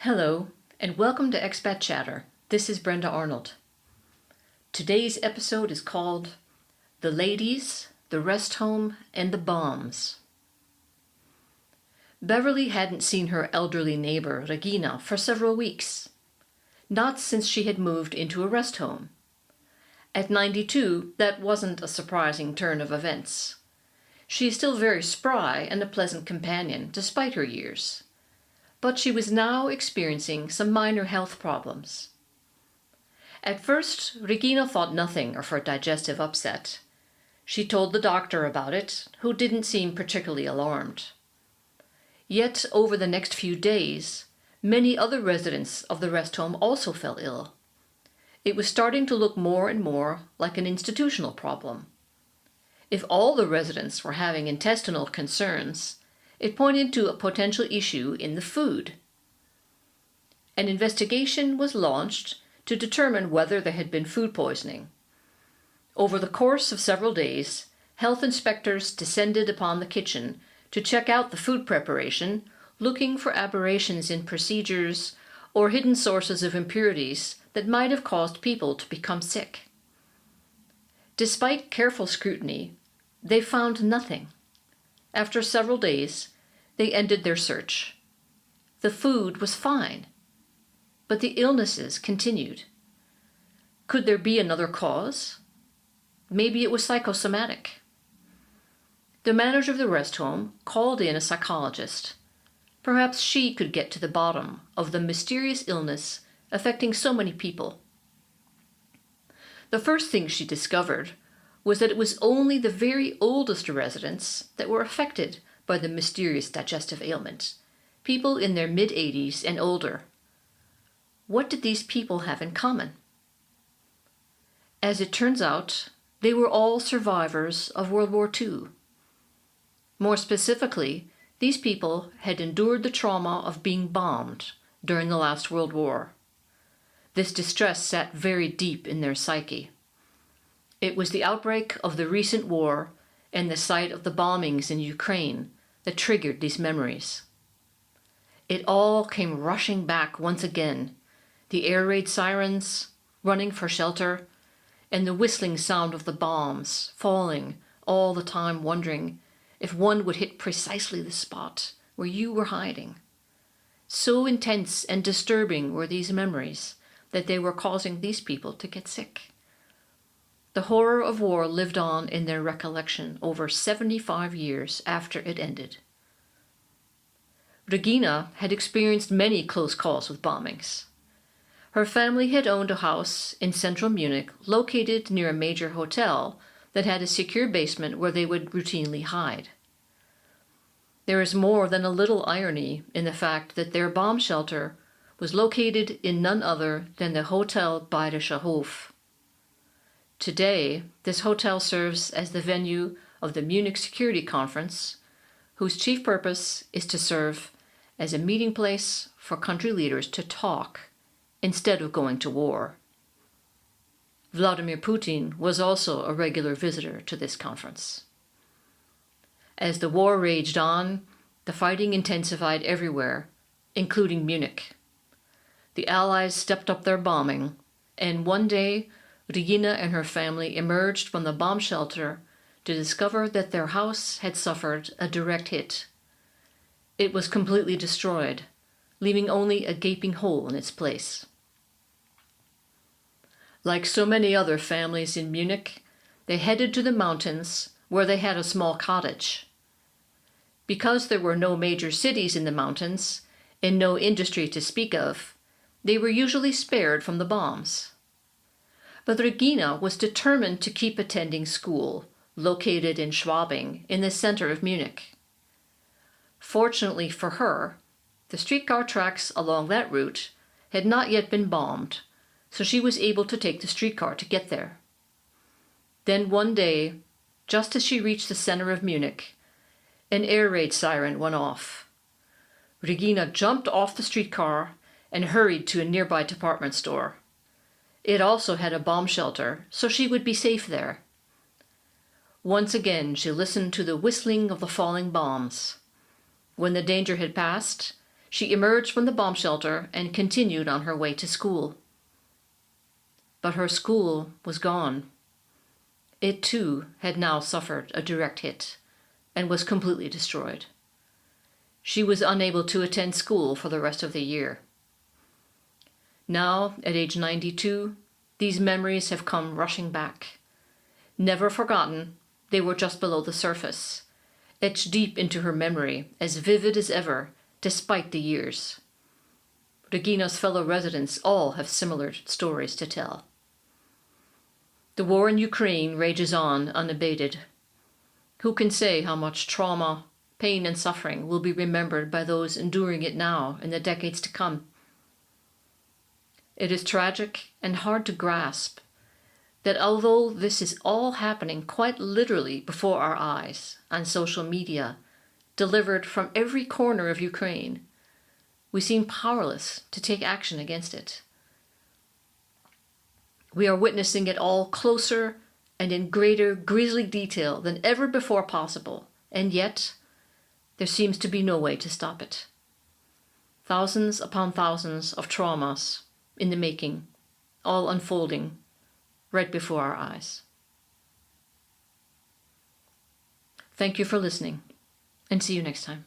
Hello, and welcome to Expat Chatter. This is Brenda Arnold. Today's episode is called The Ladies, the Rest Home, and the Bombs. Beverly hadn't seen her elderly neighbor, Regina, for several weeks. Not since she had moved into a rest home. At 92, that wasn't a surprising turn of events. She is still very spry and a pleasant companion, despite her years. But she was now experiencing some minor health problems. At first, Regina thought nothing of her digestive upset. She told the doctor about it, who didn't seem particularly alarmed. Yet, over the next few days, many other residents of the rest home also fell ill. It was starting to look more and more like an institutional problem. If all the residents were having intestinal concerns, it pointed to a potential issue in the food. An investigation was launched to determine whether there had been food poisoning. Over the course of several days, health inspectors descended upon the kitchen to check out the food preparation, looking for aberrations in procedures or hidden sources of impurities that might have caused people to become sick. Despite careful scrutiny, they found nothing. After several days, they ended their search. The food was fine, but the illnesses continued. Could there be another cause? Maybe it was psychosomatic. The manager of the rest home called in a psychologist. Perhaps she could get to the bottom of the mysterious illness affecting so many people. The first thing she discovered was that it was only the very oldest residents that were affected by the mysterious digestive ailment, people in their mid-80s and older. What did these people have in common? As it turns out, they were all survivors of World War II. More specifically, these people had endured the trauma of being bombed during the last World War. This distress sat very deep in their psyche. It was the outbreak of the recent war and the sight of the bombings in Ukraine that triggered these memories. It all came rushing back once again, the air raid sirens, running for shelter, and the whistling sound of the bombs falling, all the time wondering if one would hit precisely the spot where you were hiding. So intense and disturbing were these memories that they were causing these people to get sick. The horror of war lived on in their recollection over 75 years after it ended. Regina had experienced many close calls with bombings. Her family had owned a house in central Munich located near a major hotel that had a secure basement where they would routinely hide. There is more than a little irony in the fact that their bomb shelter was located in none other than the Hotel Bayerischer Hof. Today, this hotel serves as the venue of the Munich Security Conference, whose chief purpose is to serve as a meeting place for country leaders to talk instead of going to war. Vladimir Putin was also a regular visitor to this conference. As the war raged on, the fighting intensified everywhere, including Munich. The Allies stepped up their bombing, and one day Regina and her family emerged from the bomb shelter to discover that their house had suffered a direct hit. It was completely destroyed, leaving only a gaping hole in its place. Like so many other families in Munich, they headed to the mountains where they had a small cottage. Because there were no major cities in the mountains and no industry to speak of, they were usually spared from the bombs. But Regina was determined to keep attending school, located in Schwabing, in the center of Munich. Fortunately for her, the streetcar tracks along that route had not yet been bombed, so she was able to take the streetcar to get there. Then one day, just as she reached the center of Munich, an air raid siren went off. Regina jumped off the streetcar and hurried to a nearby department store. It also had a bomb shelter, so she would be safe there. Once again, she listened to the whistling of the falling bombs. When the danger had passed, she emerged from the bomb shelter and continued on her way to school. But her school was gone. It too had now suffered a direct hit and was completely destroyed. She was unable to attend school for the rest of the year. Now, at age 92, these memories have come rushing back. Never forgotten, they were just below the surface, etched deep into her memory, as vivid as ever, despite the years. Regina's fellow residents all have similar stories to tell. The war in Ukraine rages on unabated. Who can say how much trauma, pain, and suffering will be remembered by those enduring it now in the decades to come? It is tragic and hard to grasp that although this is all happening quite literally before our eyes on social media, delivered from every corner of Ukraine, we seem powerless to take action against it. We are witnessing it all closer and in greater grisly detail than ever before possible, and yet there seems to be no way to stop it. Thousands upon thousands of traumas in the making, all unfolding right before our eyes. Thank you for listening, and see you next time.